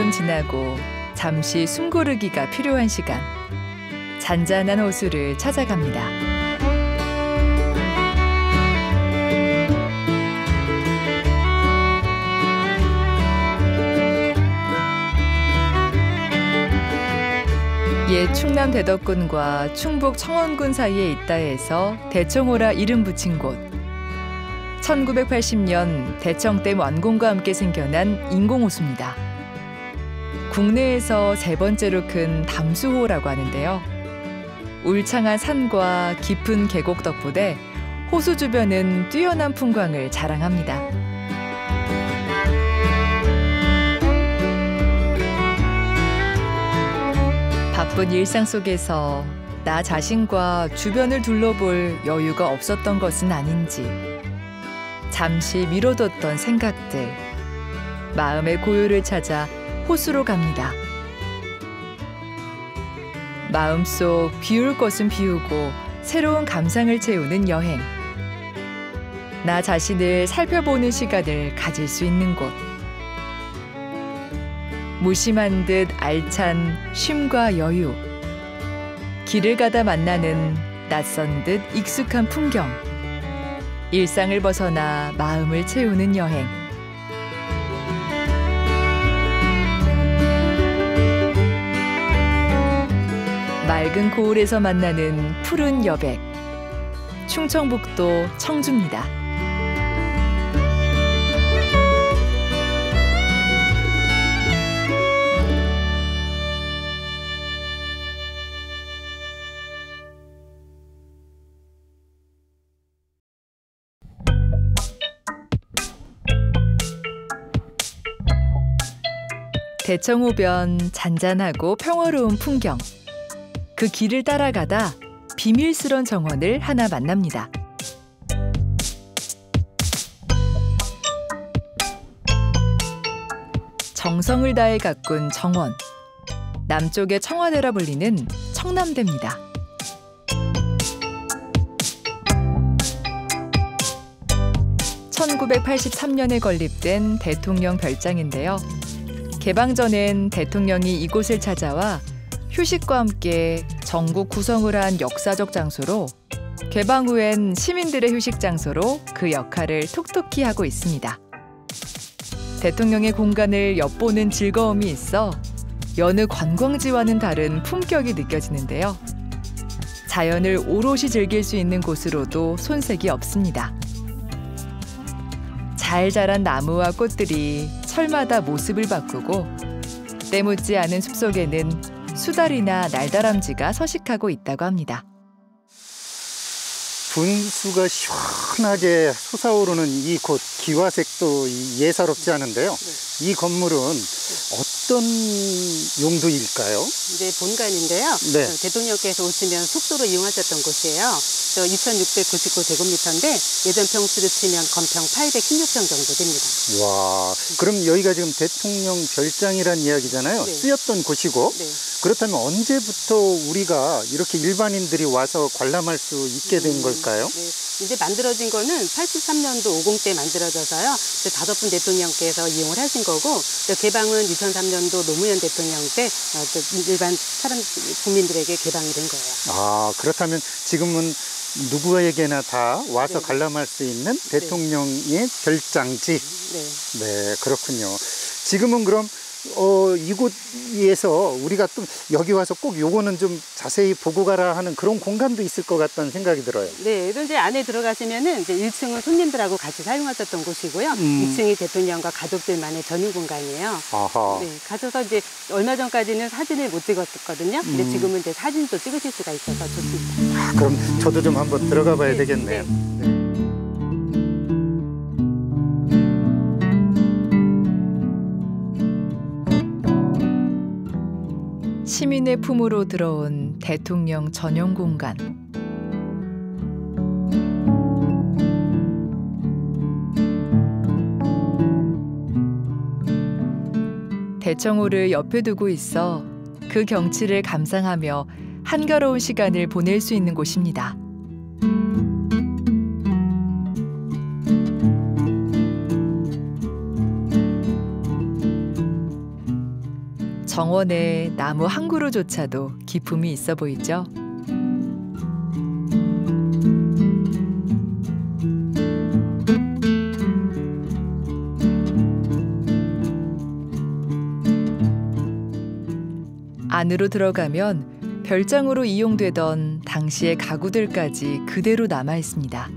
한여름 지나고 잠시 숨 고르기가 필요한 시간. 잔잔한 호수를 찾아갑니다. 옛 충남 대덕군과 충북 청원군 사이에 있다 해서 대청호라 이름 붙인 곳. 1980년 대청댐 완공과 함께 생겨난 인공호수입니다. 국내에서 세 번째로 큰 담수호라고 하는데요. 울창한 산과 깊은 계곡 덕분에 호수 주변은 뛰어난 풍광을 자랑합니다. 바쁜 일상 속에서 나 자신과 주변을 둘러볼 여유가 없었던 것은 아닌지 잠시 미뤄뒀던 생각들, 마음의 고요를 찾아 호수로 갑니다. 마음속 비울 것은 비우고 새로운 감상을 채우는 여행. 나 자신을 살펴보는 시간을 가질 수 있는 곳. 무심한 듯 알찬 쉼과 여유. 길을 가다 만나는 낯선 듯 익숙한 풍경. 일상을 벗어나 마음을 채우는 여행. 맑은 고을에서 만나는 푸른 여백. 충청북도 청주입니다. 대청호변 잔잔하고 평화로운 풍경. 그 길을 따라가다 비밀스런 정원을 하나 만납니다. 정성을 다해 가꾼 정원. 남쪽의 청와대라 불리는 청남대입니다. (1983년에) 건립된 대통령 별장인데요. 개방 전엔 대통령이 이곳을 찾아와 휴식과 함께 전국 구성을 한 역사적 장소로, 개방 후엔 시민들의 휴식 장소로 그 역할을 톡톡히 하고 있습니다. 대통령의 공간을 엿보는 즐거움이 있어 여느 관광지와는 다른 품격이 느껴지는데요. 자연을 오롯이 즐길 수 있는 곳으로도 손색이 없습니다. 잘 자란 나무와 꽃들이 철마다 모습을 바꾸고, 때묻지 않은 숲속에는 수달이나 날다람쥐가 서식하고 있다고 합니다. 분수가 시원하게 솟아오르는 이곳, 기와색도 예사롭지 않은데요. 이 건물은 어떤 용도일까요? 이제 본관인데요. 네. 대통령께서 오시면 숙소로 이용하셨던 곳이에요. 2699제곱미터인데 예전 평수로 치면 건평 816평 정도 됩니다. 와, 그럼 여기가 지금 대통령 별장이란 이야기잖아요. 네. 쓰였던 곳이고. 네. 그렇다면 언제부터 우리가 이렇게 일반인들이 와서 관람할 수 있게 된 걸까요? 네. 이제 만들어진 거는 83년도 50때 만들어져서요. 5분 대통령께서 이용을 하신 거고, 개방은 2003년도 노무현 대통령 때 일반 사람 국민들에게 개방이 된 거예요. 아, 그렇다면 지금은 누구에게나 다 와서 네. 관람할 수 있는 대통령의 별장지. 네. 네, 그렇군요. 지금은 그럼 이곳에서 우리가 또 여기 와서 꼭 요거는 좀 자세히 보고 가라 하는 그런 공간도 있을 것 같다는 생각이 들어요. 네, 이제 안에 들어가시면은 이제 1층은 손님들하고 같이 사용하셨던 곳이고요. 2층이 대통령과 가족들만의 전용 공간이에요. 아하. 네, 가셔서 이제 얼마 전까지는 사진을 못 찍었거든요. 근데 지금은 이제 사진도 찍으실 수가 있어서 좋습니다. 아, 그럼 저도 좀 한번 들어가 봐야 네, 되겠네요. 네. 시민의 품으로 들어온 대통령 전용 공간. 대청호를 옆에 두고 있어 그 경치를 감상하며 한가로운 시간을 보낼 수 있는 곳입니다. 정원의 나무 한 그루조차도 기품이 있어 보이죠. 안으로 들어가면 별장으로 이용되던 당시의 가구들까지 그대로 남아 있습니다.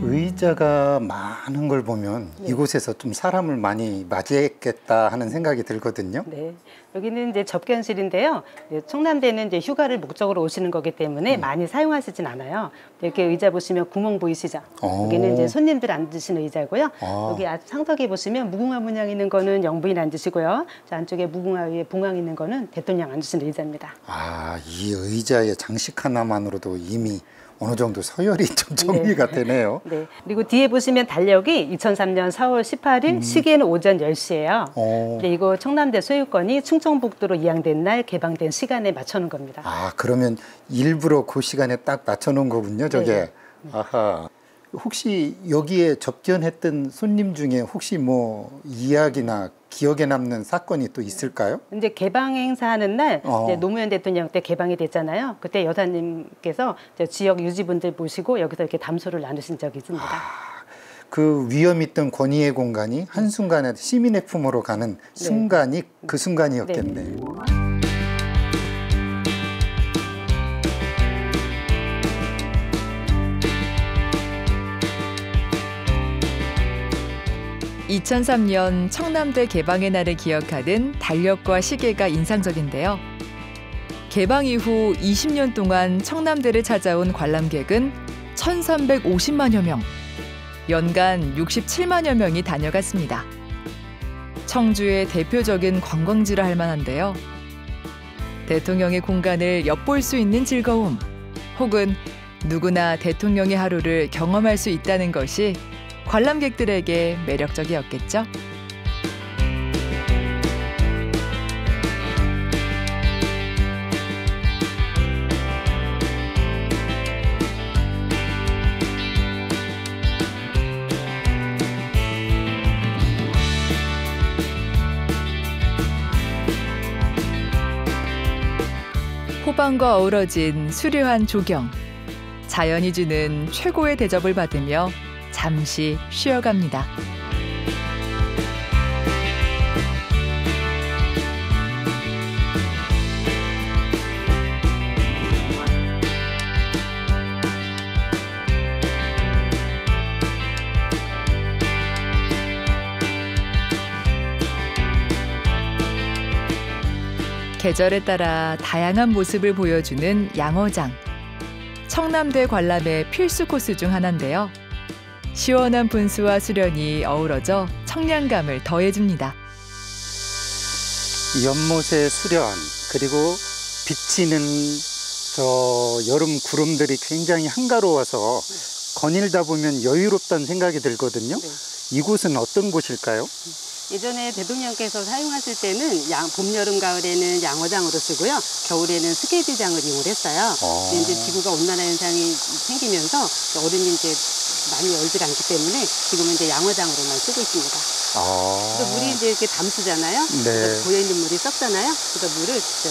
의자가 많은 걸 보면 네. 이곳에서 좀 사람을 많이 맞이했겠다 하는 생각이 들거든요. 네, 여기는 이제 접견실인데요. 청남대는 이제 휴가를 목적으로 오시는 거기 때문에 많이 사용하시진 않아요. 이렇게 의자 보시면 구멍 보이시죠? 여기는 이제 손님들 앉으시는 의자고요. 여기 상석에 보시면 무궁화 문양 있는 거는 영부인 앉으시고요. 저 안쪽에 무궁화 위에 봉황 있는 거는 대통령 앉으시는 의자입니다. 아, 이 의자의 장식 하나만으로도 이미 어느 정도 서열이 좀 정리가 되네요. 네. 그리고 뒤에 보시면 달력이 2003년 4월 18일, 시계는 오전 10시예요. 근데 이거 청남대 소유권이 충청북도로 이양된 날 개방된 시간에 맞춰놓은 겁니다. 아, 그러면 일부러 그 시간에 딱 맞춰놓은 거군요, 저게. 네. 아하. 혹시 여기에 접견했던 손님 중에 혹시 뭐 이야기나 기억에 남는 사건이 또 있을까요? 이제 개방 행사하는 날 이제 노무현 대통령 때 개방이 됐잖아요. 그때 여사님께서 이제 지역 유지분들 모시고 여기서 이렇게 담소를 나누신 적이 있습니다. 그 위험 있던 권위의 공간이 한순간에 시민의 품으로 가는 순간이 그 순간이었겠네. 2003년 청남대 개방의 날을 기억하는 달력과 시계가 인상적인데요. 개방 이후 20년 동안 청남대를 찾아온 관람객은 1,350만여 명, 연간 67만여 명이 다녀갔습니다. 청주의 대표적인 관광지라 할 만한데요. 대통령의 공간을 엿볼 수 있는 즐거움, 혹은 누구나 대통령의 하루를 경험할 수 있다는 것이 관람객들에게 매력적이었겠죠. 호반과 어우러진 수려한 조경, 자연이 주는 최고의 대접을 받으며 잠시 쉬어갑니다. 계절에 따라 다양한 모습을 보여주는 양어장. 청남대 관람의 필수 코스 중 하나인데요. 시원한 분수와 수련이 어우러져 청량감을 더해줍니다. 연못의 수련, 그리고 비치는 저 여름 구름들이 굉장히 한가로워서 거닐다 보면 여유롭다는 생각이 들거든요. 이곳은 어떤 곳일까요? 예전에 대통령께서 사용하실 때는 봄, 여름, 가을에는 양어장으로 쓰고요. 겨울에는 스케이트장을 이용했어요. 근데 이제 지구가 온난화 현상이 생기면서 얼음이 이제 많이 얼지 않기 때문에 지금은 이제 양어장으로만 쓰고 있습니다. 그래서 물이 이제 이렇게 담수잖아요. 네. 고여있는 물이 썩잖아요. 그래서 물을 이제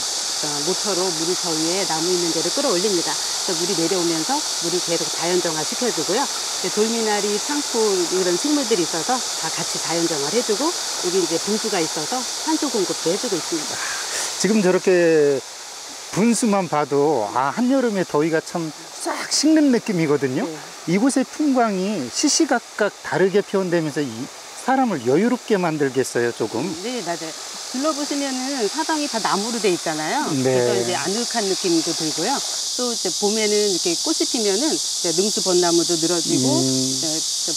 모터로 물을 저 위에 나무 있는 데를 끌어올립니다. 그래서 물이 내려오면서 물을 계속 자연정화 시켜주고요. 돌미나리, 창포 이런 식물들이 있어서 다 같이 자연정화를 해주고 여기 이제 분수가 있어서 산소 공급도 해주고 있습니다. 지금 저렇게 분수만 봐도 한여름의 더위가 참 싹 식는 느낌이거든요. 이곳의 풍광이 시시각각 다르게 표현되면서 사람을 여유롭게 만들겠어요, 조금. 네, 맞아요. 둘러보시면은 사방이 다 나무로 돼 있잖아요. 네. 그래서 이제 아늑한 느낌도 들고요. 또 이제 봄에는 이렇게 꽃이 피면은 능수벚나무도 늘어지고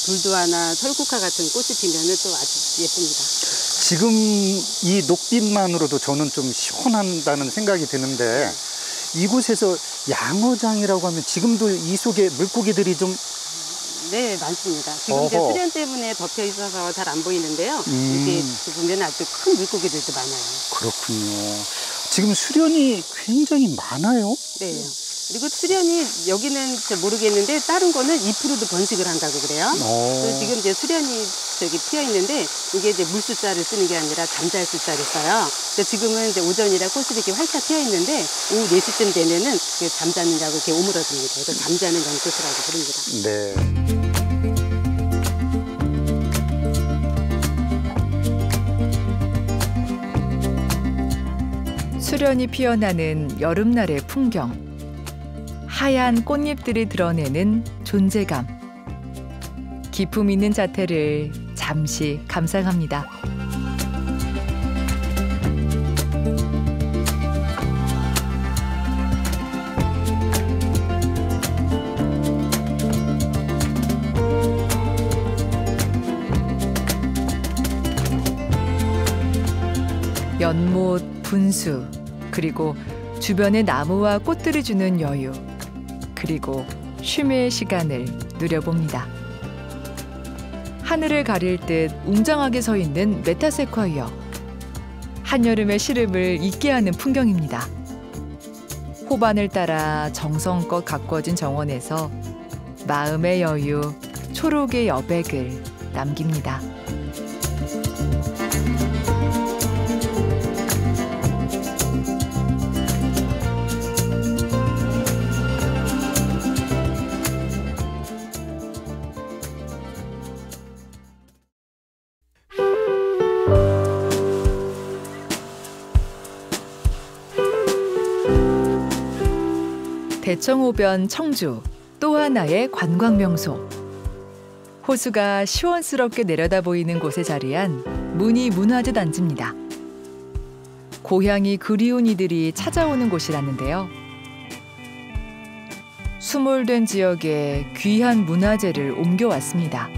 불두화나 설국화 같은 꽃이 피면은 또 아주 예쁩니다. 지금 이 녹빛만으로도 저는 좀 시원한다는 생각이 드는데 이곳에서 양어장이라고 하면 지금도 이 속에 물고기들이 좀 네, 많습니다. 지금 이제 수련 때문에 덮여 있어서 잘 안 보이는데요. 이게 보면 아주 큰 물고기들도 많아요. 그렇군요. 지금 수련이 굉장히 많아요. 네. 그리고 수련이 여기는 잘 모르겠는데 다른 거는 잎으로도 번식을 한다고 그래요. 그래서 지금 이제 수련이 피어 있는데 이게 이제 물수자를 쓰는 게 아니라 잠잘 수자를 써요. 그래서 지금은 이제 오전이라 꽃이 이렇게 활짝 피어 있는데 오후 4시쯤 되면은 잠자느냐고 이렇게 오므러집니다. 그래서 잠자는 연꽃이라고 부릅니다. 네. 수련이 피어나는 여름날의 풍경. 하얀 꽃잎들이 드러내는 존재감. 기품 있는 자태를 잠시 감상합니다. 연못, 분수, 그리고 주변의 나무와 꽃들이 주는 여유, 그리고 쉼의 시간을 누려봅니다. 하늘을 가릴 듯 웅장하게 서 있는 메타세콰이어. 한여름의 시름을 잊게 하는 풍경입니다. 호반을 따라 정성껏 가꿔진 정원에서 마음의 여유, 초록의 여백을 남깁니다. 대청호변 청주, 또 하나의 관광명소. 호수가 시원스럽게 내려다 보이는 곳에 자리한 문희문화재 단지입니다. 고향이 그리운 이들이 찾아오는 곳이라는데요. 수몰된 지역에 귀한 문화재를 옮겨왔습니다.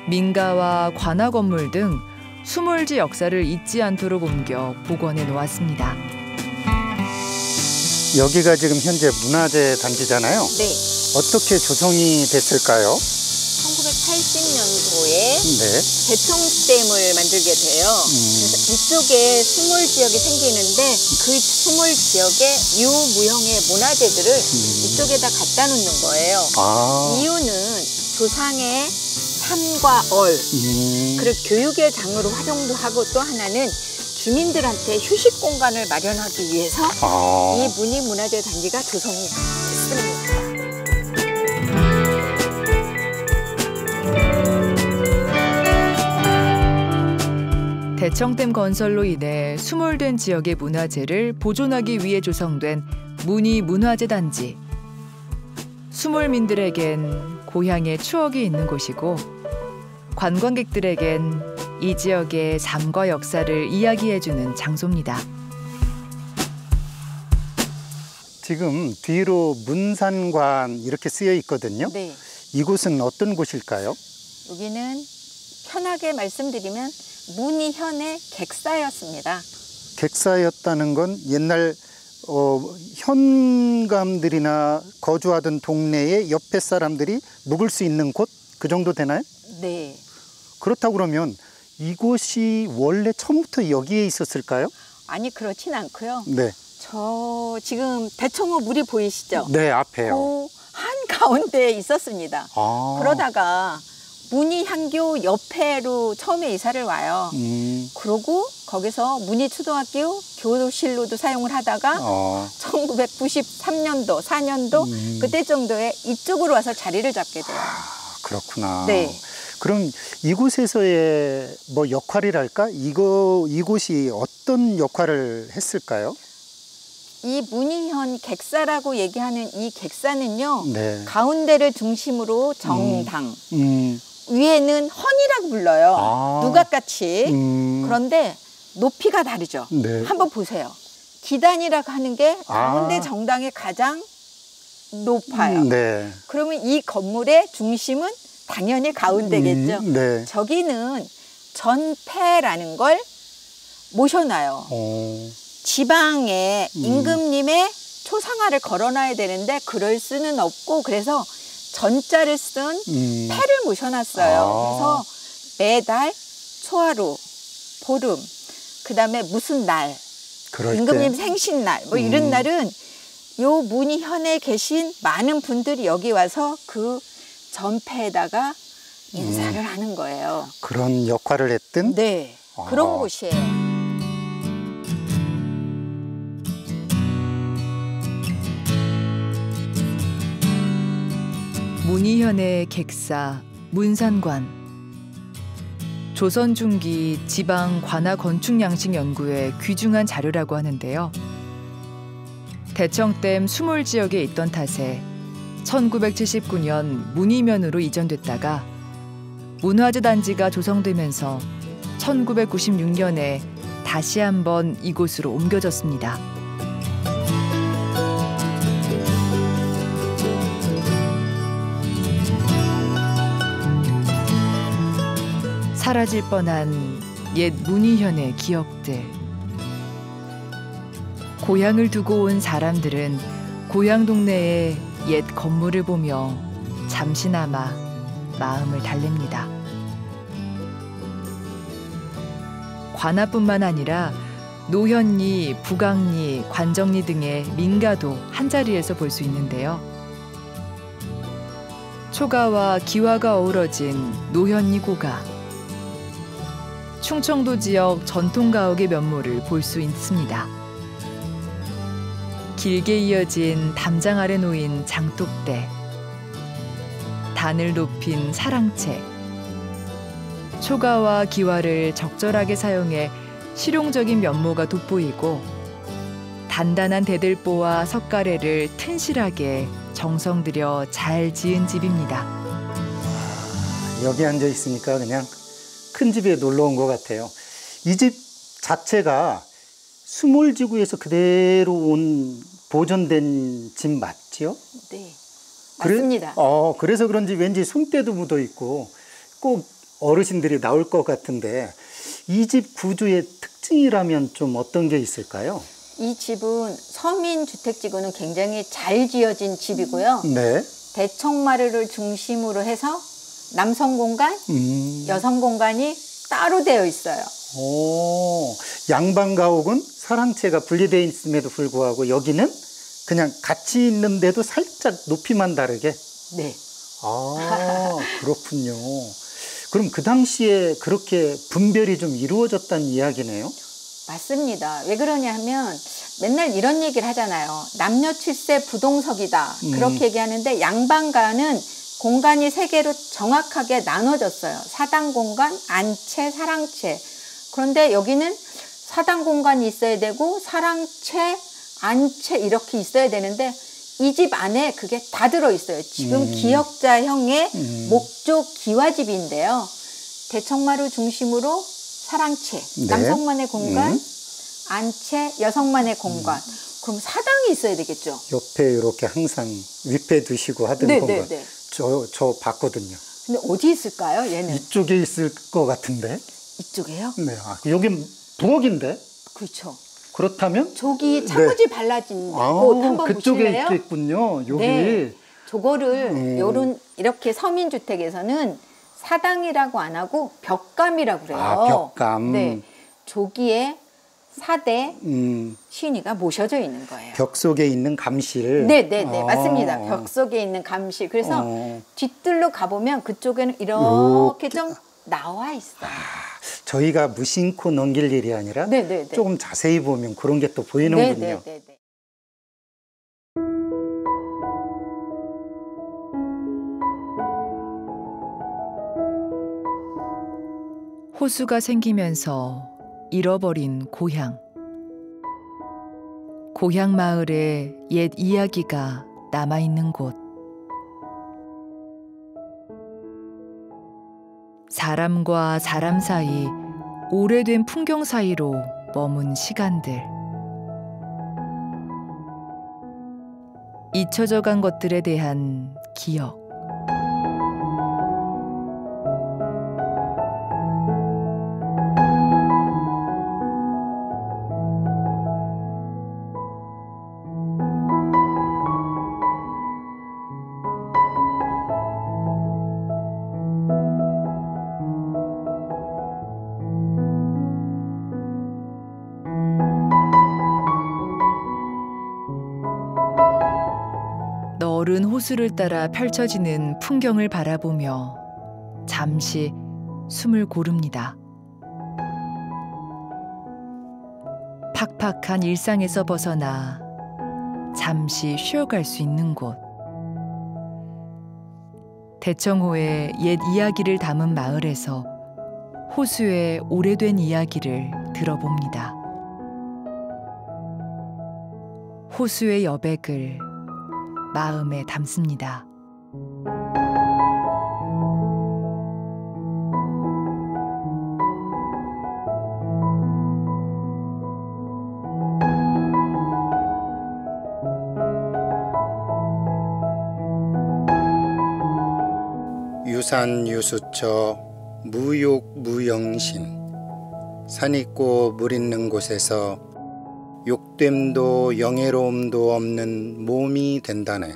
민가와 관아 건물 등 수몰지 역사를 잊지 않도록 옮겨 복원해 놓았습니다. 여기가 지금 현재 문화재 단지잖아요. 네. 어떻게 조성이 됐을까요? 1980년도에 네. 대청댐을 만들게 돼요. 그래서 이쪽에 수몰 지역이 생기는데 그 수몰 지역에 유무형의 문화재들을 이쪽에다 갖다 놓는 거예요. 아. 이유는 조상의 삶과 그리고 교육의 장으로 활용도 하고 또 하나는 주민들한테 휴식 공간을 마련하기 위해서 이 문희문화재 단지가 조성이 됐습니다. 대청댐 건설로 인해 수몰된 지역의 문화재를 보존하기 위해 조성된 문희문화재 단지. 수몰민들에겐 고향의 추억이 있는 곳이고 관광객들에겐 이 지역의 삶과 역사를 이야기해주는 장소입니다. 지금 뒤로 문산관 이렇게 쓰여 있거든요. 네. 이곳은 어떤 곳일까요? 여기는 편하게 말씀드리면 문희현의 객사였습니다. 객사였다는 건 옛날 현감들이나 거주하던 동네의 옆에 사람들이 묵을 수 있는 곳? 그 정도 되나요? 네. 그렇다고 그러면 이곳이 원래 처음부터 여기에 있었을까요? 아니 그렇진 않고요. 네. 저 지금 대청호 물이 보이시죠? 네, 앞에요. 그 한가운데에 있었습니다. 그러다가 문희향교 옆에로 처음에 이사를 와요. 그러고 거기서 문희초등학교 교실로도 사용을 하다가 1993년도, 4년도 그때 정도에 이쪽으로 와서 자리를 잡게 돼요. 그렇구나. 네. 그럼 이곳에서의 뭐 역할이랄까? 이곳이 어떤 역할을 했을까요? 이 문희현 객사라고 얘기하는 이 객사는요. 네. 가운데를 중심으로 정당, 위에는 헌이라고 불러요. 누각같이. 그런데 높이가 다르죠. 네. 한번 보세요. 기단이라고 하는 게 가운데 정당이 가장 높아요. 네. 그러면 이 건물의 중심은 당연히 가운데겠죠. 네. 저기는 전패라는 걸 모셔놔요. 지방에 임금님의 초상화를 걸어놔야 되는데 그럴 수는 없고 그래서 전자를 쓴 패를 모셔놨어요. 그래서 매달 초하루, 보름, 그 다음에 무슨 날, 임금님 생신날 뭐 이런 날은 요 문희현에 계신 많은 분들이 여기 와서 그 전패에다가 인사를 하는 거예요. 그런 역할을 했던? 네, 그런 곳이에요. 문희현의 객사 문산관. 조선 중기 지방 관아 건축 양식 연구의 귀중한 자료라고 하는데요. 대청댐 수몰 지역에 있던 탓에 1979년 문희면으로 이전됐다가 문화재 단지가 조성되면서 1996년에 다시 한번 이곳으로 옮겨졌습니다. 사라질 뻔한 옛 문희현의 기억들. 고향을 두고 온 사람들은 고향 동네의 옛 건물을 보며 잠시나마 마음을 달랩니다. 관아뿐만 아니라 노현리, 북악리, 관정리 등의 민가도 한자리에서 볼 수 있는데요. 초가와 기와가 어우러진 노현리 고가. 충청도 지역 전통가옥의 면모를 볼 수 있습니다. 길게 이어진 담장 아래 놓인 장독대, 단을 높인 사랑채, 초가와 기와를 적절하게 사용해 실용적인 면모가 돋보이고 단단한 대들보와 석가래를 튼실하게 정성 들여 잘 지은 집입니다. 여기 앉아 있으니까 그냥 큰 집에 놀러 온 것 같아요. 이 집 자체가 수몰지구에서 그대로 온 보존된 집 맞죠? 네, 맞습니다. 그래서 그런지 왠지 손때도 묻어 있고 꼭 어르신들이 나올 것 같은데 이 집 구조의 특징이라면 좀 어떤 게 있을까요? 이 집은 서민주택지구는 굉장히 잘 지어진 집이고요. 네. 대청마루를 중심으로 해서 남성 공간, 여성 공간이 따로 되어 있어요. 양방가옥은 사랑채가 분리되어 있음에도 불구하고 여기는 그냥 같이 있는데도 살짝 높이만 다르게? 네. 그렇군요. 그럼 그 당시에 그렇게 분별이 좀 이루어졌다는 이야기네요? 맞습니다. 왜 그러냐 하면 맨날 이런 얘기를 하잖아요. 남녀 칠세 부동석이다. 그렇게 얘기하는데 양방가는 공간이 세 개로 정확하게 나눠졌어요. 사당 공간, 안채, 사랑채. 그런데 여기는 사당 공간이 있어야 되고 사랑채, 안채 이렇게 있어야 되는데 이 집 안에 그게 다 들어있어요. 지금 기역자형의 목조 기와집인데요. 대청마루 중심으로 사랑채, 네. 남성만의 공간, 안채, 여성만의 공간. 그럼 사당이 있어야 되겠죠? 옆에 이렇게 항상 윗배 두시고 하던 네, 공간. 네, 네. 저 봤거든요. 근데 어디 있을까요, 얘는? 이쪽에 있을 것 같은데? 이쪽에요? 네. 여긴 부엌인데? 그렇죠. 그렇다면? 저기 차고지 발라진 곳 한번 그쪽에 보실래요? 있겠군요. 여기. 네. 저거를 이렇게 서민주택에서는 사당이라고 안 하고 벽감이라고 그래요. 벽감. 네. 조기에 사대 시인이가 모셔져 있는 거예요. 벽 속에 있는 감실. 네네네 맞습니다. 벽 속에 있는 감실. 그래서 뒤뜰로 가보면 그쪽에는 이렇게 좀 나와 있어요. 저희가 무심코 넘길 일이 아니라 네네네. 조금 자세히 보면 그런 게 또 보이는군요. 네네네. 호수가 생기면서 잃어버린 고향. 고향 마을에 옛 이야기가 남아있는 곳. 사람과 사람 사이, 오래된 풍경 사이로 머문 시간들. 잊혀져 간 것들에 대한 기억. 너른 호수를 따라 펼쳐지는 풍경을 바라보며 잠시 숨을 고릅니다. 팍팍한 일상에서 벗어나 잠시 쉬어갈 수 있는 곳. 대청호의 옛 이야기를 담은 마을에서 호수의 오래된 이야기를 들어봅니다. 호수의 여백을 마음에 담습니다. 유산유수처 무욕무영신 산 있고 물 있는 곳에서 욕됨도 영예로움도 없는 몸이 된다네.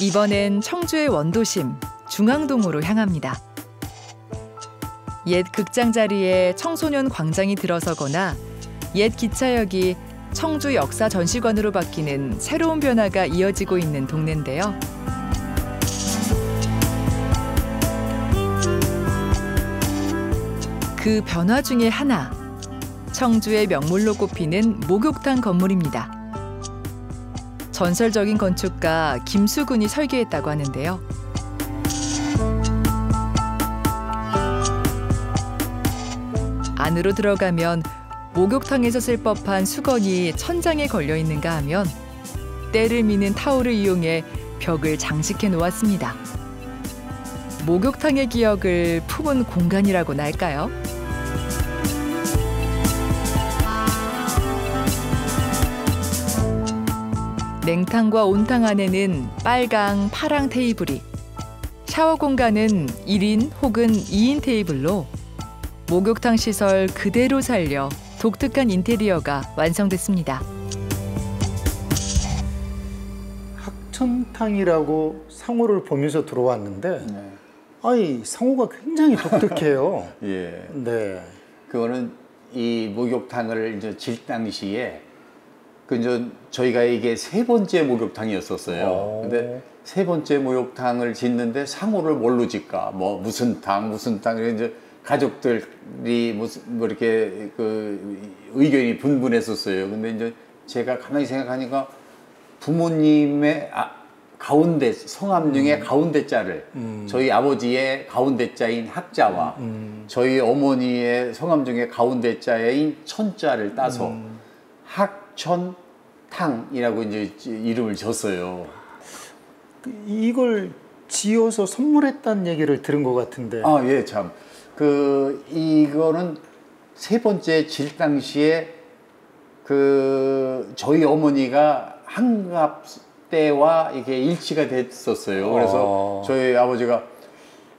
이번엔 청주의 원도심 중앙동으로 향합니다. 옛 극장 자리에 청소년 광장이 들어서거나 옛 기차역이 청주 역사 전시관으로 바뀌는 새로운 변화가 이어지고 있는 동네인데요. 그 변화 중에 하나, 청주의 명물로 꼽히는 목욕탕 건물입니다. 전설적인 건축가 김수근이 설계했다고 하는데요. 안으로 들어가면 목욕탕에서 쓸 법한 수건이 천장에 걸려 있는가 하면 때를 미는 타올을 이용해 벽을 장식해 놓았습니다. 목욕탕의 기억을 품은 공간이라고나 할까요? 냉탕과 온탕 안에는 빨강, 파랑 테이블이, 샤워 공간은 1인 혹은 2인 테이블로 목욕탕 시설 그대로 살려 독특한 인테리어가 완성됐습니다. 학천탕이라고 상호를 보면서 들어왔는데 아이 상호가 굉장히 독특해요. 예. 네. 그거는 이 목욕탕을 이제 질 당시에 그 이제 저희가 이게 세 번째 목욕탕이었었어요. 근데 세 번째 목욕탕을 짓는데 상호를 뭘로 짓까? 뭐 무슨 탕 이제 가족들이 뭐 이렇게 그 의견이 분분했었어요. 근데 이제 제가 가만히 생각하니까 부모님의 가운데 성함 중에 가운데 자를 저희 아버지의 가운데 자인 학자와 저희 어머니의 성함 중에 가운데 자인 천자를 따서 학천탕이라고 이제 이름을 졌어요. 이걸 지어서 선물했다는 얘기를 들은 것 같은데. 아, 예, 참. 이거는 세 번째 질 당시에 저희 어머니가 한갑 때와 이게 일치가 됐었어요. 그래서 저희 아버지가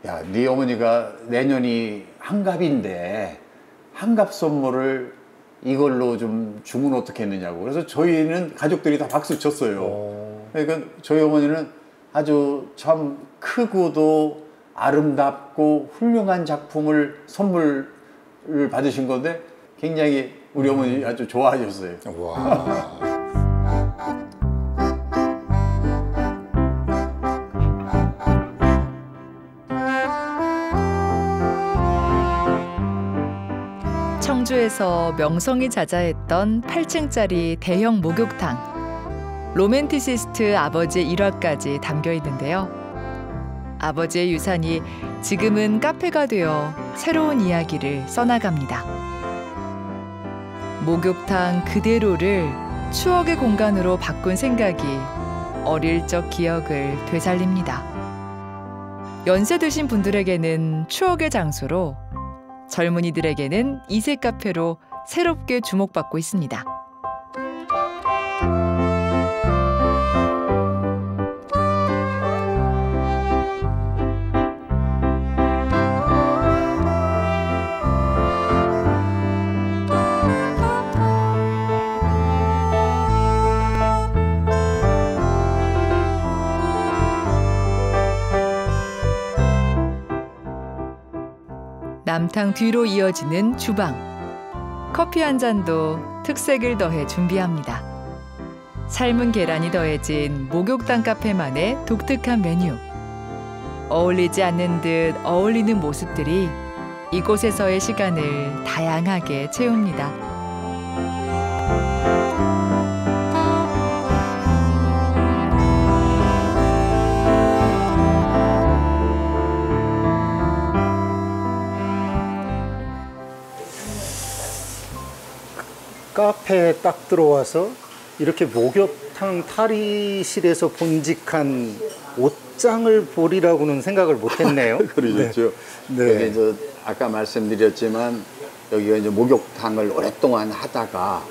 야, 네 어머니가 내년이 한갑인데 한갑 선물을 이걸로 좀 주면 어떻겠느냐고. 그래서 저희는 가족들이 다 박수 쳤어요. 그러니까 저희 어머니는 아주 참 크고도 아름답고 훌륭한 작품을 선물을 받으신 건데 굉장히 우리 어머니 아주 좋아하셨어요. 와. 청주에서 명성이 자자했던 8층짜리 대형 목욕탕. 로맨티시스트 아버지의 일화까지 담겨 있는데요. 아버지의 유산이 지금은 카페가 되어 새로운 이야기를 써나갑니다. 목욕탕 그대로를 추억의 공간으로 바꾼 생각이 어릴 적 기억을 되살립니다. 연세 드신 분들에게는 추억의 장소로, 젊은이들에게는 이색 카페로 새롭게 주목받고 있습니다. 남탕 뒤로 이어지는 주방. 커피 한 잔도 특색을 더해 준비합니다. 삶은 계란이 더해진 목욕탕 카페만의 독특한 메뉴. 어울리지 않는 듯 어울리는 모습들이 이곳에서의 시간을 다양하게 채웁니다. 카페에 딱 들어와서 이렇게 목욕탕 탈의실에서 본직한 옷장을 보리라고는 생각을 못했네요. 그러셨죠. 네. 여기 이제 아까 말씀드렸지만 여기가 이제 목욕탕을 오랫동안 하다가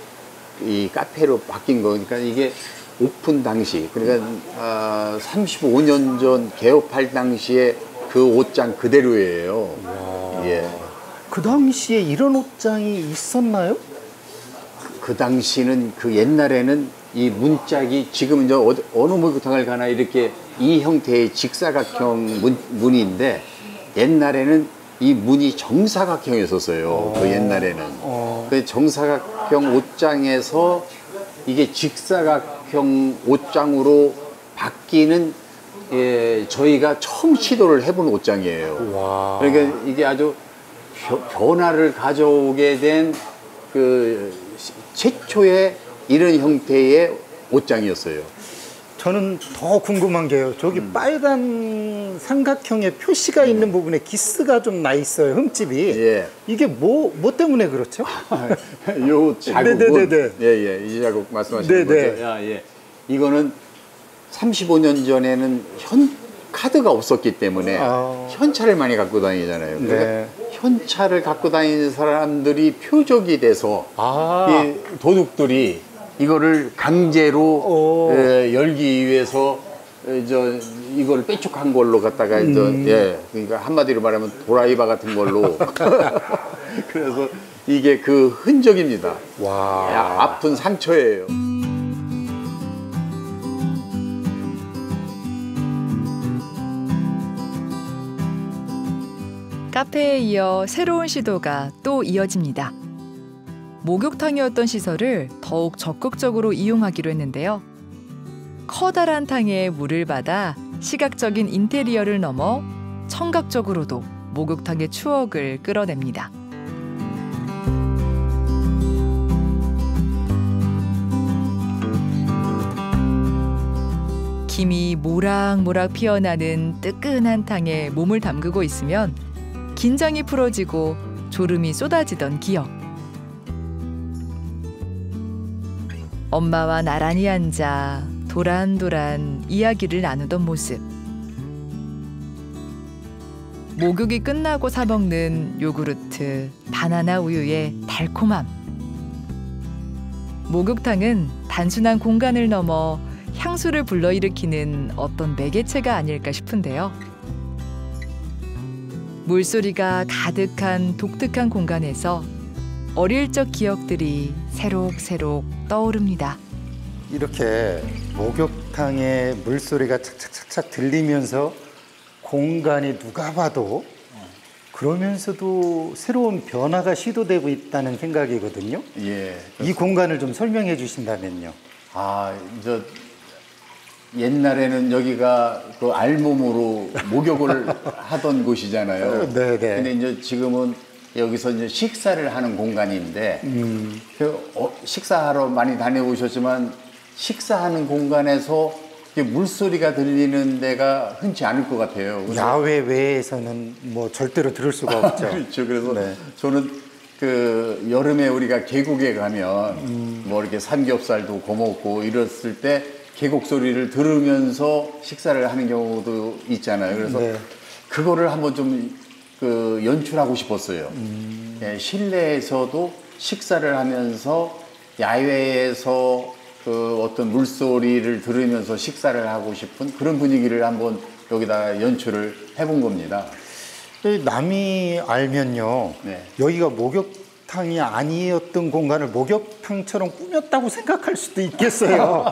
이 카페로 바뀐 거니까 이게 오픈 당시 그러니까 35년 전 개업할 당시에 그 옷장 그대로예요. 예. 그 당시에 이런 옷장이 있었나요? 그 당시는 그 옛날에는 이 문짝이 지금 이제 어느 목욕탕을 가나 이렇게 이 형태의 직사각형 문인데 옛날에는 이 문이 정사각형이었어요. 그 옛날에는. 그 정사각형 옷장에서 이게 직사각형 옷장으로 바뀌는 저희가 처음 시도를 해본 옷장이에요. 와. 그러니까 이게 아주 변화를 가져오게 된 그 최초의 이런 형태의 옷장이었어요. 저는 더 궁금한 게요. 저기 빨간 삼각형의 표시가 있는 부분에 기스가 좀 나 있어요. 흠집이. 예. 이게 뭐 때문에 그렇죠? 요 자국은 네네네네. 예, 이 자국 말씀하시는 네네. 거죠. 예. 이거는 35년 전에는 카드가 없었기 때문에 현찰을 많이 갖고 다니잖아요. 그러니까 네. 현찰을 갖고 다니는 사람들이 표적이 돼서 이 도둑들이 이거를 강제로 열기 위해서 이걸 빼촉한 걸로 갖다가 그러니까 한마디로 말하면 도라이바 같은 걸로 그래서 이게 그 흔적입니다. 와. 아픈 상처예요. 카페에 이어 새로운 시도가 또 이어집니다. 목욕탕이었던 시설을 더욱 적극적으로 이용하기로 했는데요. 커다란 탕에 물을 받아 시각적인 인테리어를 넘어 청각적으로도 목욕탕의 추억을 끌어냅니다. 김이 모락모락 피어나는 뜨끈한 탕에 몸을 담그고 있으면 긴장이 풀어지고 졸음이 쏟아지던 기억. 엄마와 나란히 앉아 도란도란 이야기를 나누던 모습. 목욕이 끝나고 사 먹는 요구르트, 바나나 우유의 달콤함. 목욕탕은 단순한 공간을 넘어 향수를 불러일으키는 어떤 매개체가 아닐까 싶은데요. 물소리가 가득한 독특한 공간에서 어릴 적 기억들이 새록새록 떠오릅니다. 이렇게 목욕탕에 물소리가 착착착착 들리면서 공간이 누가 봐도 그러면서도 새로운 변화가 시도되고 있다는 생각이거든요. 예. 이 공간을 좀 설명해 주신다면요. 옛날에는 여기가 그 알몸으로 목욕을 하던 곳이잖아요. 네네. 근데 이제 지금은 여기서 이제 식사를 하는 공간인데, 식사하러 많이 다녀오셨지만, 식사하는 공간에서 물소리가 들리는 데가 흔치 않을 것 같아요. 야외 외에서는 뭐 절대로 들을 수가 없죠. 그렇죠. 그래서 저는 그 여름에 우리가 계곡에 가면 뭐 이렇게 삼겹살도 구워먹고 이랬을 때 계곡 소리를 들으면서 식사를 하는 경우도 있잖아요. 그래서 그거를 한번 좀 그 연출하고 싶었어요. 실내에서도 식사를 하면서 야외에서 그 어떤 물소리를 들으면서 식사를 하고 싶은 그런 분위기를 한번 여기다 연출을 해본 겁니다. 남이 알면요. 여기가 목욕탕이 아니었던 공간을 목욕탕처럼 꾸몄다고 생각할 수도 있겠어요.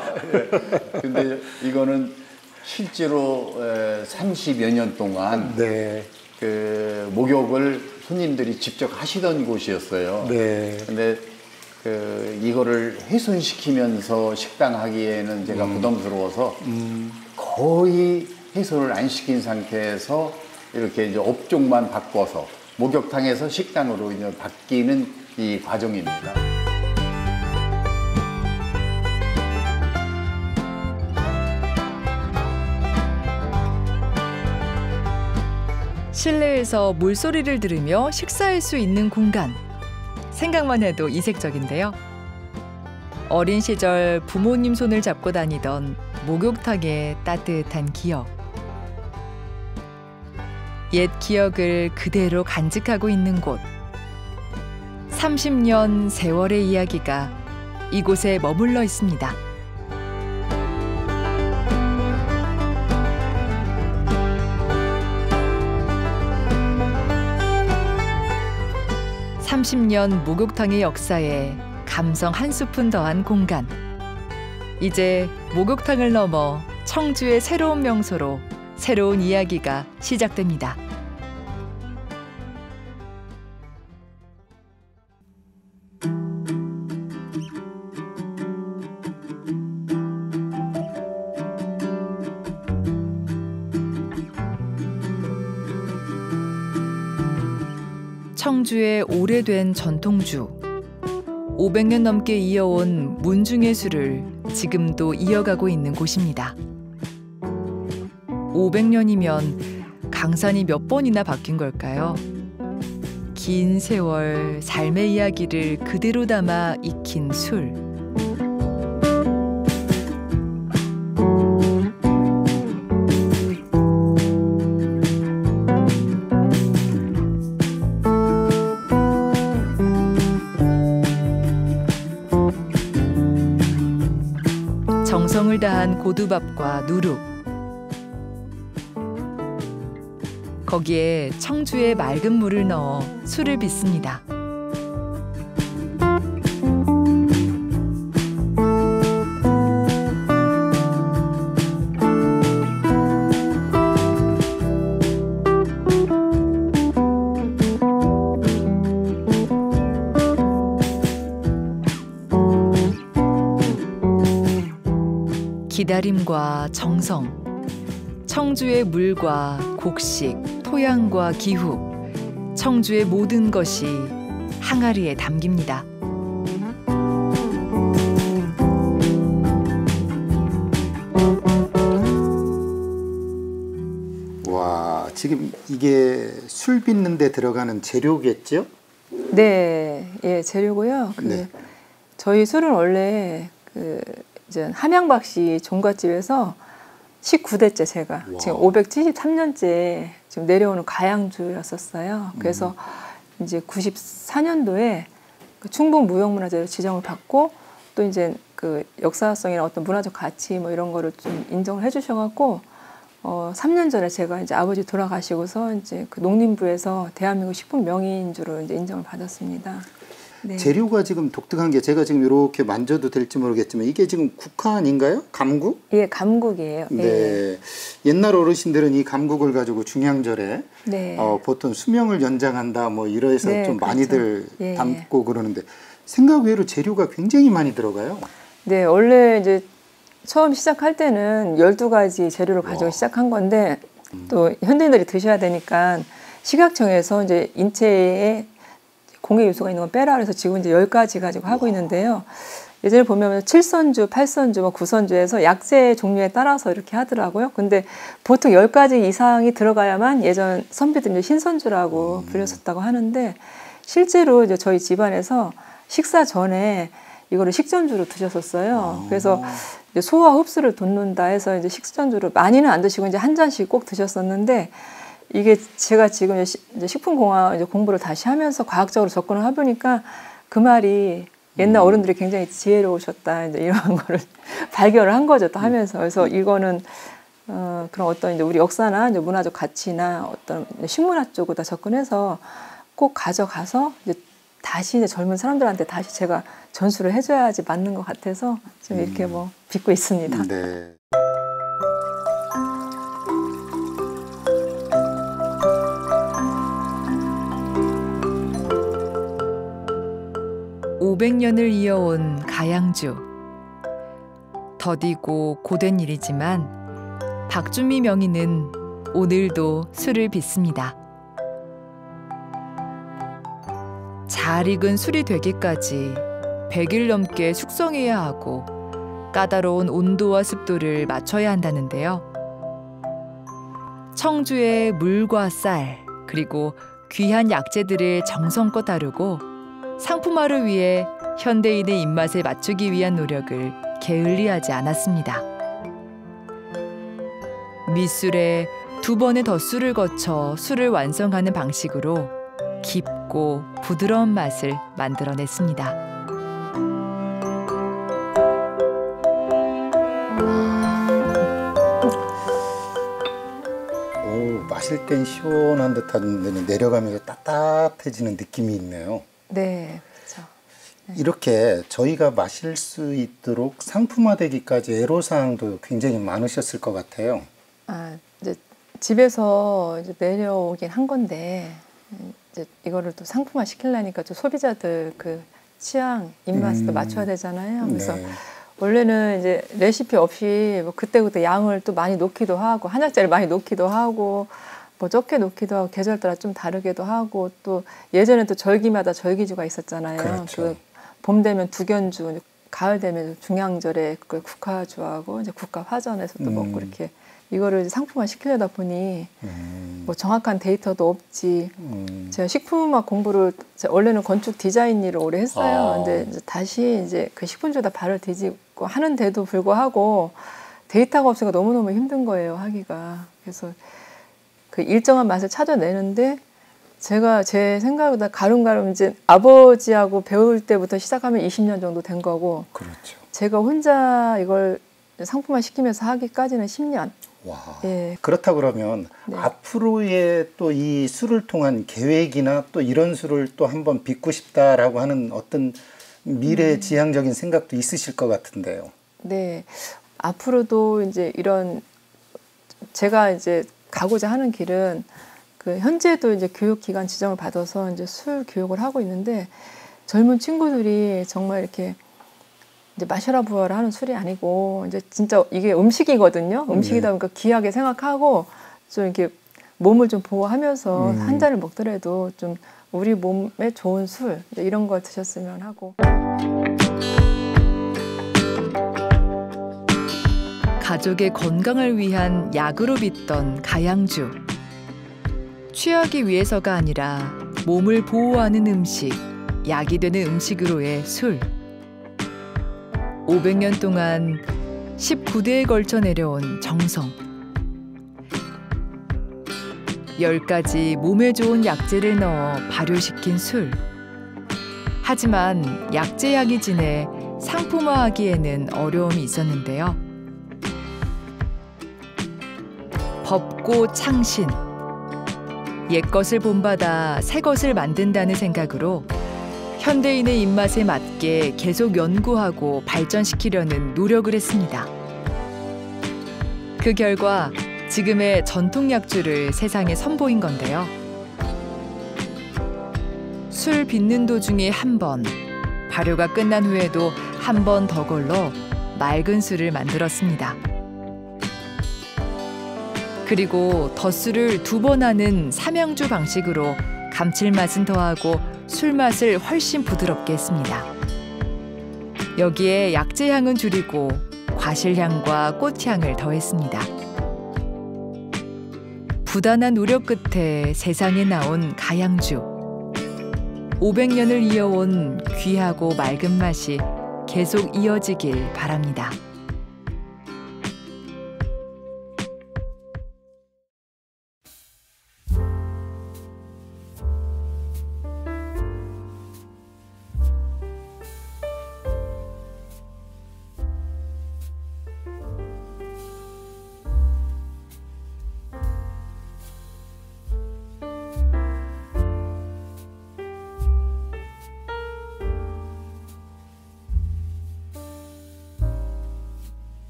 근데 이거는 실제로 30여 년 동안 그 목욕을 손님들이 직접 하시던 곳이었어요. 네. 근데 이거를 훼손시키면서 식당 하기에는 제가 부담스러워서 거의 훼손을 안 시킨 상태에서 이렇게 이제 업종만 바꿔서 목욕탕에서 식당으로 이제 바뀌는 이 과정입니다. 실내에서 물소리를 들으며 식사할 수 있는 공간. 생각만 해도 이색적인데요. 어린 시절 부모님 손을 잡고 다니던 목욕탕의 따뜻한 기억. 옛 기억을 그대로 간직하고 있는 곳. 30년 세월의 이야기가 이곳에 머물러 있습니다. (30년) 목욕탕의 역사에 감성 한 스푼 더한 공간. 이제 목욕탕을 넘어 청주의 새로운 명소로 새로운 이야기가 시작됩니다. 청주의 오래된 전통주, 500년 넘게 이어온 문중예술을 지금도 이어가고 있는 곳입니다. 500년이면 강산이 몇 번이나 바뀐 걸까요? 긴 세월 삶의 이야기를 그대로 담아 익힌 술. 정성을 다한 고두밥과 누룩. 거기에 청주의 맑은 물을 넣어 술을 빚습니다. 기다림과 정성, 청주의 물과 곡식, 토양과 기후, 청주의 모든 것이 항아리에 담깁니다. 와, 지금 이게 술 빚는 데 들어가는 재료겠죠? 네, 예, 재료고요. 네. 저희 술은 원래 이제 함양박 씨 종갓집에서 19대째 제가 와. 지금 573년째 지금 내려오는 가양주였었어요. 그래서 이제 94년도에 그 충북 무형문화재로 지정을 받고 또 이제 그 역사성이나 어떤 문화적 가치 뭐 이런 거를 좀 인정을 해주셔갖고 3년 전에 제가 이제 아버지 돌아가시고서 이제 그 농림부에서 대한민국 식품 명의인주로 이제 인정을 받았습니다. 네. 재료가 지금 독특한 게 제가 지금 이렇게 만져도 될지 모르겠지만 이게 지금 국화인가요? 감국? 예, 감국이에요. 네. 예. 옛날 어르신들은 이 감국을 가지고 중양절에 네. 보통 수명을 연장한다 뭐 이래서 네, 좀 그렇죠. 많이들 예, 담고 그러는데 생각 외로 재료가 굉장히 많이 들어가요. 네, 원래 이제 처음 시작할 때는 12가지 재료를 가지고 시작한 건데 또 현대인들이 드셔야 되니까 식약청에서 이제 인체에 공해 요소가 있는 건 빼라 그래서 지금 이제 10가지 가지고 하고 있는데요. 예전에 보면 7선주, 8선주, 뭐 9선주에서 약재 종류에 따라서 이렇게 하더라고요. 근데 보통 10가지 이상이 들어가야만 예전 선비들이 신선주라고 불렸었다고 하는데 실제로 이제 저희 집안에서 식사 전에 이거를 식전주로 드셨었어요. 그래서 이제 소화 흡수를 돋는다 해서 이제 식전주로 많이는 안 드시고 이제 한 잔씩 꼭 드셨었는데 이게 제가 지금 이제 식품공학 이제 공부를 다시 하면서 과학적으로 접근을 해보니까 그 말이 옛날 어른들이 굉장히 지혜로우셨다 이제 이런 거를 발견을 한 거죠 또 하면서. 그래서 이거는 그런 어떤 이제 우리 역사나 이제 문화적 가치나 어떤 식문화 쪽으로 다 접근해서 꼭 가져가서 이제 다시 이제 젊은 사람들한테 다시 제가 전수를 해줘야지 맞는 것 같아서 지금 이렇게 뭐 빚고 있습니다. 네. 500년을 이어온 가양주. 더디고 고된 일이지만 박준미 명인은 오늘도 술을 빚습니다. 잘 익은 술이 되기까지 100일 넘게 숙성해야 하고 까다로운 온도와 습도를 맞춰야 한다는데요. 청주의 물과 쌀, 그리고 귀한 약재들을 정성껏 다루고 상품화를 위해 현대인의 입맛에 맞추기 위한 노력을 게을리하지 않았습니다. 밑술에 2번의 덧술을 거쳐 술을 완성하는 방식으로 깊고 부드러운 맛을 만들어냈습니다. 마실 땐 시원한 듯한데 내려가면서 따뜻해지는 느낌이 있네요. 네, 그렇죠. 네. 이렇게 저희가 마실 수 있도록 상품화되기까지 애로사항도 굉장히 많으셨을 것 같아요. 이제 집에서 이제 내려오긴 한 건데 이제 이거를 또 상품화 시키려니까 좀 소비자들 그 취향, 입맛도 맞춰야 되잖아요. 그래서 네. 원래는 이제 레시피 없이 뭐 그때그때 양을 또 많이 넣기도 하고 한약재를 많이 넣기도 하고 뭐 적게 넣기도 하고 계절 따라 좀 다르기도 하고 또 예전에 또 절기마다 절기주가 있었잖아요. 그렇죠. 그 봄 되면 두견주, 가을 되면 중양절에 그 국화주하고 이제 국화화전에서 또 먹고 이렇게 이거를 이제 상품화 시키려다 보니 뭐 정확한 데이터도 없지. 제가 식품학 공부를 원래는 건축 디자인 일을 오래 했어요. 근데 이제 다시 이제 그 식품주에다 발을 뒤집고 하는데도 불구하고 데이터가 없으니까 너무너무 힘든 거예요, 하기가. 그래서 그 일정한 맛을 찾아내는데 제가 제 생각보다 가름가름 이제 아버지하고 배울 때부터 시작하면 20년 정도 된 거고 그렇죠. 제가 혼자 이걸 상품화 시키면서 하기까지는 10년. 와. 예. 그렇다 그러면 네. 앞으로의 또 이 술을 통한 계획이나 또 이런 술을 또 한번 빚고 싶다라고 하는 어떤 미래지향적인 생각도 있으실 것 같은데요. 네. 앞으로도 이제 이런 제가 이제 가고자 하는 길은 그 현재도 이제 교육기관 지정을 받아서 이제 술 교육을 하고 있는데 젊은 친구들이 정말 이렇게 이제 마셔라 부어라 하는 술이 아니고 이제 진짜 이게 음식이거든요. 음식이다 보니까 귀하게 생각하고 좀 이렇게 몸을 좀 보호하면서 한 잔을 먹더라도 좀 우리 몸에 좋은 술 이런 걸 드셨으면 하고. 가족의 건강을 위한 약으로 빚던 가양주. 취하기 위해서가 아니라 몸을 보호하는 음식, 약이 되는 음식으로의 술. 500년 동안 19대에 걸쳐 내려온 정성. 10가지 몸에 좋은 약재를 넣어 발효시킨 술. 하지만 약재향이 진해 상품화하기에는 어려움이 있었는데요. 법고 창신. 옛것을 본받아 새것을 만든다는 생각으로 현대인의 입맛에 맞게 계속 연구하고 발전시키려는 노력을 했습니다. 그 결과 지금의 전통 약주를 세상에 선보인 건데요. 술 빚는 도중에 한 번, 발효가 끝난 후에도 한 번 더 걸러 맑은 술을 만들었습니다. 그리고 덧술을 2번 하는 삼양주 방식으로 감칠맛은 더하고 술맛을 훨씬 부드럽게 했습니다. 여기에 약재향은 줄이고 과실향과 꽃향을 더했습니다. 부단한 노력 끝에 세상에 나온 가양주. 500년을 이어온 귀하고 맑은 맛이 계속 이어지길 바랍니다.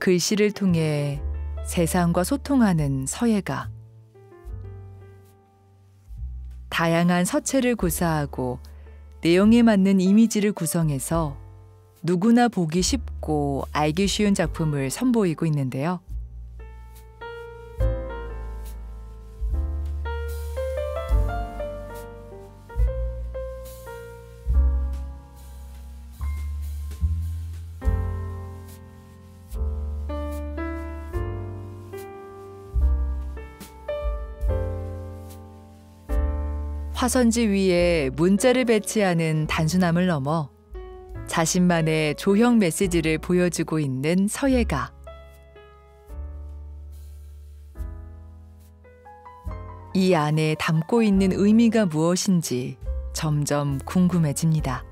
글씨를 통해 세상과 소통하는 서예가. 다양한 서체를 구사하고 내용에 맞는 이미지를 구성해서 누구나 보기 쉽고 알기 쉬운 작품을 선보이고 있는데요. 화선지 위에 문자를 배치하는 단순함을 넘어 자신만의 조형 메시지를 보여주고 있는 서예가. 이 안에 담고 있는 의미가 무엇인지 점점 궁금해집니다.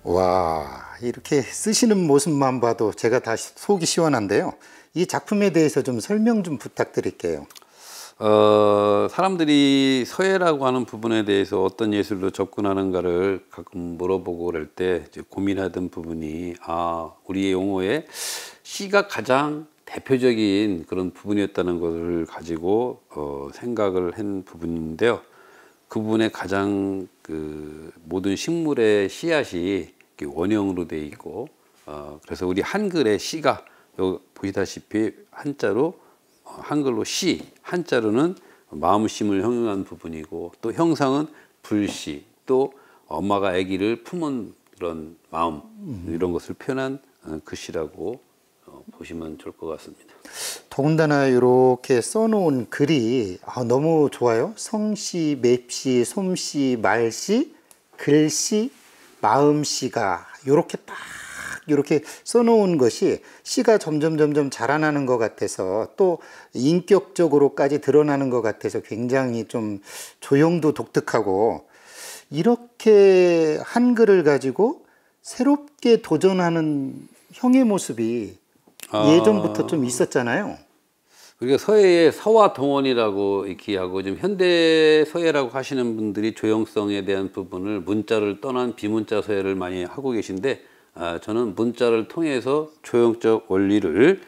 와, 이렇게 쓰시는 모습만 봐도 제가 다시 속이 시원한데요. 이 작품에 대해서 좀 설명 좀 부탁드릴게요. 사람들이 서예라고 하는 부분에 대해서 어떤 예술로 접근하는가를 가끔 물어보고 그럴 때 이제 고민하던 부분이, 우리의 용어에 시가 가장 대표적인 그런 부분이었다는 것을 가지고 생각을 한 부분인데요. 그 부분에 가장 모든 식물의 씨앗이 원형으로 되어 있고, 그래서 우리 한글의 시가 보시다시피 한자로 한글로 시, 한자로는 마음심을 형용한 부분이고, 또 형상은 불시, 또 엄마가 아기를 품은 그런 마음, 이런 것을 표현한 글씨라고 보시면 좋을 것 같습니다. 더군다나 이렇게 써놓은 글이 너무 좋아요. 성시, 맵시, 솜씨, 말시, 글씨, 마음씨가 이렇게 딱 이렇게 써놓은 것이 시가 점점 자라나는 것 같아서, 또 인격적으로까지 드러나는 것 같아서 굉장히 좀 조형도 독특하고, 이렇게 한글을 가지고 새롭게 도전하는 형의 모습이 예전부터 좀 있었잖아요. 우리가 서예의 서와 동원이라고 이렇게 하고, 지금 현대 서예라고 하시는 분들이 조형성에 대한 부분을 문자를 떠난 비문자 서예를 많이 하고 계신데, 저는 문자를 통해서 조형적 원리를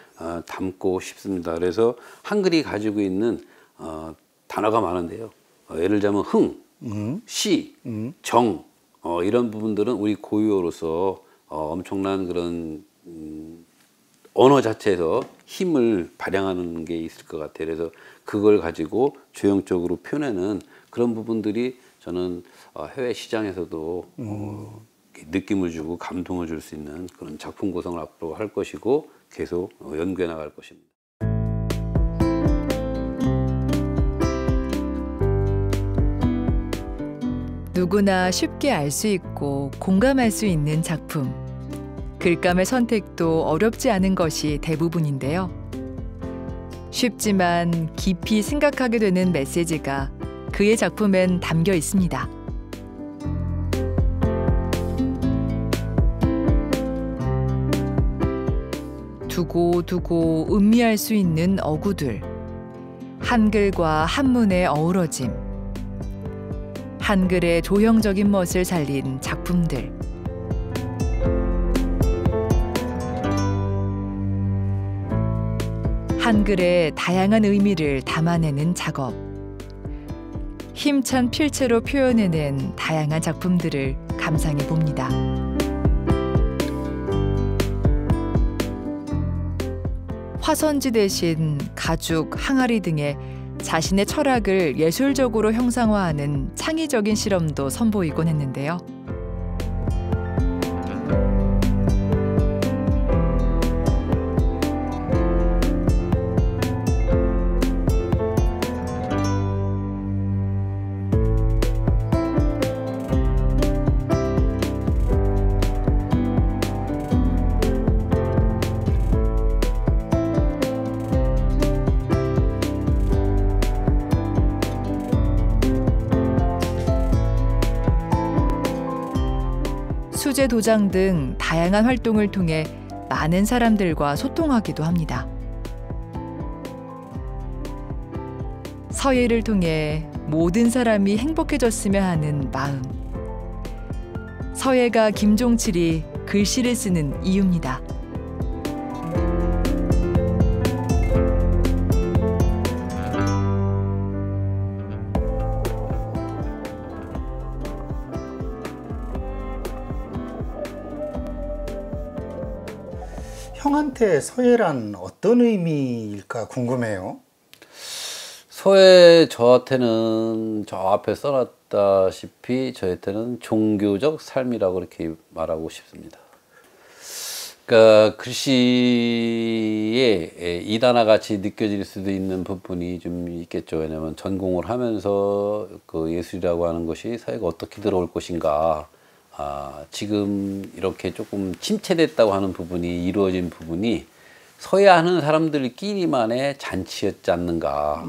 담고 싶습니다. 그래서 한글이 가지고 있는 단어가 많은데요. 예를 들자면 흥, 시, 정, 이런 부분들은 우리 고유어로서 엄청난 그런 언어 자체에서 힘을 발휘하는 게 있을 것 같아요. 그래서 그걸 가지고 조형적으로 표현하는 그런 부분들이 저는 해외 시장에서도 느낌을 주고 감동을 줄 수 있는 그런 작품 구성을 앞으로 할 것이고, 계속 연구해 나갈 것입니다. 누구나 쉽게 알 수 있고 공감할 수 있는 작품. 글감의 선택도 어렵지 않은 것이 대부분인데요. 쉽지만 깊이 생각하게 되는 메시지가 그의 작품엔 담겨 있습니다. 두고두고 음미할 수 있는 어구들, 한글과 한문의 어우러짐, 한글의 조형적인 멋을 살린 작품들. 한글의 다양한 의미를 담아내는 작업. 힘찬 필체로 표현해낸 다양한 작품들을 감상해 봅니다. 화선지 대신 가죽, 항아리 등의 자신의 철학을 예술적으로 형상화하는 창의적인 실험도 선보이곤 했는데요. 소재 도장 등 다양한 활동을 통해 많은 사람들과 소통하기도 합니다. 서예를 통해 모든 사람이 행복해졌으면 하는 마음. 서예가 김종칠이 글씨를 쓰는 이유입니다. 형한테 서예란 어떤 의미일까 궁금해요. 서예 저한테는 저 앞에 써놨다시피 저한테는 종교적 삶이라고 이렇게 말하고 싶습니다. 그러니까 글씨에 이단화 같이 느껴질 수도 있는 부분이 좀 있겠죠. 왜냐하면 전공을 하면서 그 예술이라고 하는 것이 사회가 어떻게 들어올 것인가, 지금 이렇게 조금 침체됐다고 하는 부분이 이루어진 부분이 서예하는 사람들끼리만의 잔치였지 않는가.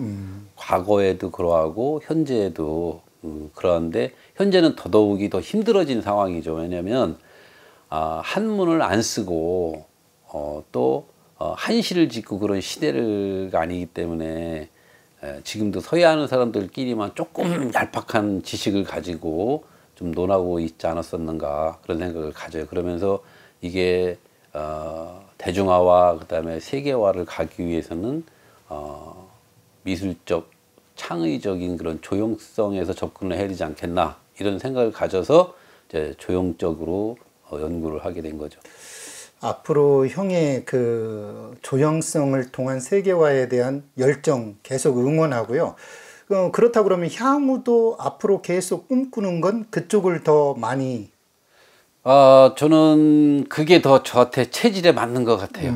과거에도 그러하고 현재에도 그러한데 현재는 더더욱이 더 힘들어진 상황이죠. 왜냐하면 한문을 안 쓰고 또 한시를 짓고 그런 시대가 아니기 때문에 지금도 서예하는 사람들끼리만 조금 얄팍한 지식을 가지고 좀 논하고 있지 않았었는가 그런 생각을 가져요. 그러면서 이게 대중화와 그다음에 세계화를 가기 위해서는 미술적 창의적인 그런 조형성에서 접근을 해야 되지 않겠나 이런 생각을 가져서 이제 조형적으로 연구를 하게 된 거죠. 앞으로 형의 그 조형성을 통한 세계화에 대한 열정 계속 응원하고요. 그렇다 그러면 향후도 앞으로 계속 꿈꾸는 건 그쪽을 더 많이 저는 그게 더 저한테 체질에 맞는 것 같아요.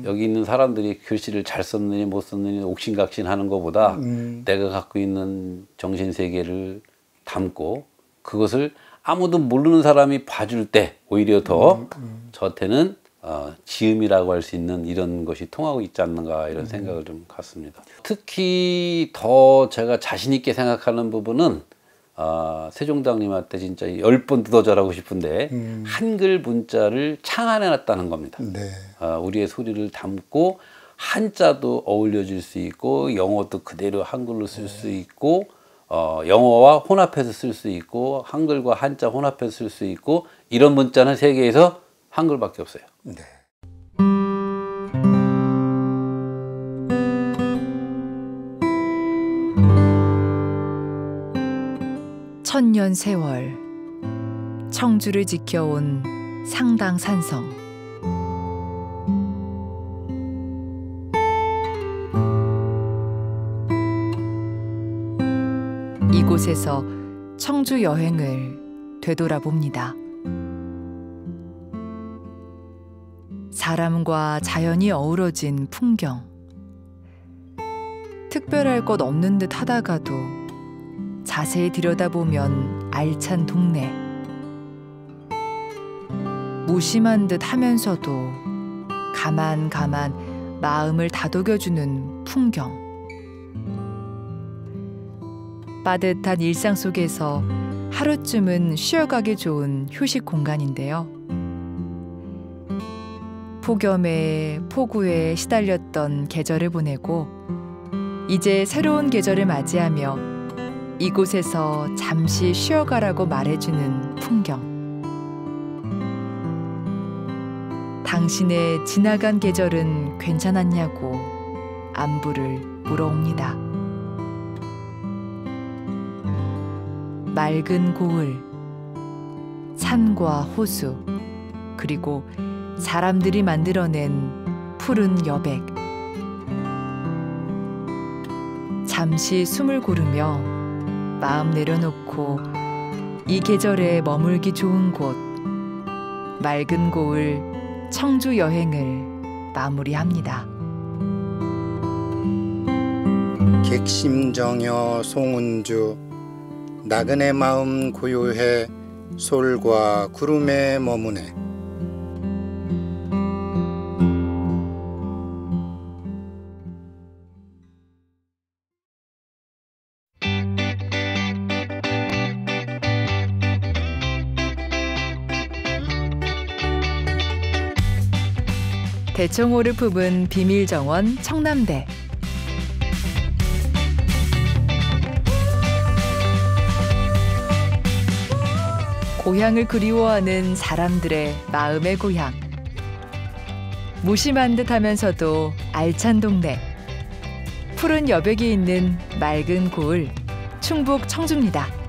여기 있는 사람들이 글씨를 잘 썼느니 못 썼느니 옥신각신 하는 것보다 내가 갖고 있는 정신세계를 담고 그것을 아무도 모르는 사람이 봐줄 때 오히려 더 저한테는 지음이라고 할 수 있는 이런 것이 통하고 있지 않는가 이런 생각을 좀 갖습니다. 특히 더 제가 자신 있게 생각하는 부분은 세종대왕님한테 진짜 10번 두더절하고 싶은데 한글 문자를 창안해 놨다는 겁니다. 네. 우리의 소리를 담고 한자도 어울려질 수 있고 영어도 그대로 한글로 쓸 수 있고 영어와 혼합해서 쓸 수 있고 한글과 한자 혼합해서 쓸 수 있고 이런 문자는 세계에서 한글밖에 없어요. 네. 천년 세월 청주를 지켜온 상당산성. 이곳에서 청주 여행을 되돌아봅니다. 사람과 자연이 어우러진 풍경. 특별할 것 없는 듯 하다가도 자세히 들여다보면 알찬 동네. 무심한 듯 하면서도 가만 마음을 다독여주는 풍경. 빠듯한 일상 속에서 하루쯤은 쉬어가기 좋은 휴식 공간인데요. 폭염에 폭우에 시달렸던 계절을 보내고 이제 새로운 계절을 맞이하며 이곳에서 잠시 쉬어가라고 말해주는 풍경. 당신의 지나간 계절은 괜찮았냐고 안부를 물어옵니다. 맑은 고을, 산과 호수, 그리고 사람들이 만들어낸 푸른 여백. 잠시 숨을 고르며 마음 내려놓고 이 계절에 머물기 좋은 곳, 맑은 고을 청주 여행을 마무리합니다. 객심정여 송은주 나그네 마음 고요해 솔과 구름에 머무네. 대청호를 품은 비밀 정원 청남대. 고향을 그리워하는 사람들의 마음의 고향. 무심한 듯하면서도 알찬 동네. 푸른 여백이 있는 맑은 고을 충북 청주입니다.